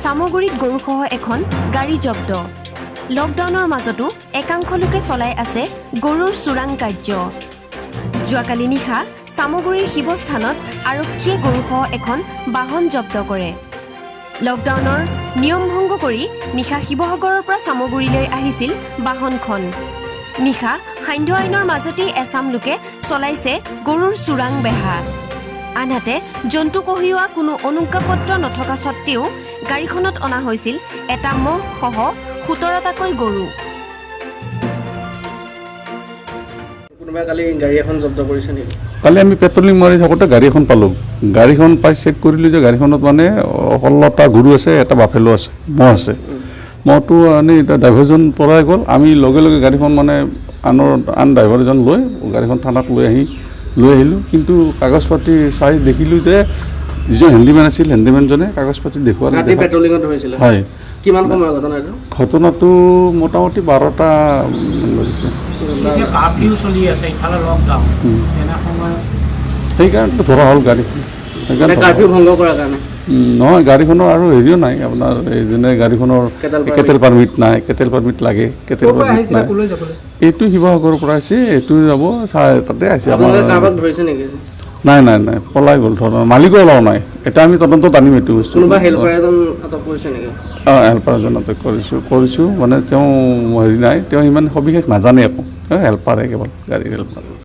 সামগুৰিত গৰুসহ এখন গাড়ী জব্দ। লকডাউনৰ মাজতো একাংশ লোকে চলাই আছে গৰুৰ চোৰাং কাৰ্য। যোৱাকালি নিশা সামগুৰিৰ শিৱস্থানত আৰক্ষীয়ে গৰুসহ এখন বাহন জব্দ কৰে। লকডাউনৰ নিয়ম ভংগ কৰি নিশা শিৱসাগৰৰ পৰা সামগুৰিলৈ আহিছিল বাহনখন। নিশা সান্ধ্য আইনৰ মাজতেই এচাম লোকে চলাইছে গৰুৰ চোৰাং বেহা। আনহাতে জন্তু কঢ়িওৱা কোনো অনুজ্ঞাপত্ৰ নথকা সত্ত্বেও গাড়ীখনত অনা হৈছিল এটা মহ সহ 17টাকৈ গৰু। কালি আমি পেট্ৰলিং মাৰি থাকোঁতে গাড়ী এখন পালোঁ। গাড়ীখন পাই চেক কৰিলোঁ যে গাড়ীখনত মানে 16টা গৰু আছে, এটা বাফেলো আছে, মহ আছে। মহটো আনি এতিয়া ড্ৰাইভাৰজন পলাই গ'ল। আমি লগে লগে গাড়ীখন মানে আন ড্ৰাইভাৰ এজন লৈ গাড়ীখন থানাত লৈ আহিলোঁ। কিন্তু কাগজ পাতি চাই দেখিলোঁ যে যিজন হেণ্ডিমেন আছিল, হেণ্ডিমেনজনে কাগজ পাতি দেখুৱালে। হয়, কিমান সময় ঘটনাটো? ঘটনাটো মোটামুটি 12টা বাজিছে। সেইকাৰণে ধৰা হ'ল গাড়ীখন। নহয়, গাড়ীখনৰ আৰু হেৰিও নাই আপোনাৰ, এই যেনে গাড়ীখনৰ কেটেল পাৰ্মিট নাই, কেটেল পাৰ্মিট লাগে, কেটেল পাৰ্মিট নাই। এইটো শিৱসাগৰৰ পৰা আহিছে, এইটো যাব তাতে আছে। নাই নাই নাই, পলাই গ'ল, ধৰণৰ মালিকো ওলাও নাই। এতিয়া আমি তদন্তত আনিম এইটো বস্তু। হেল্পাৰ এজন আটক কৰিছোঁ মানে তেওঁ হেৰি নাই, তেওঁ ইমান সবিশেষ নাজানে একো, হেল্পাৰে কেৱল গাড়ীৰ হেল্পাৰ।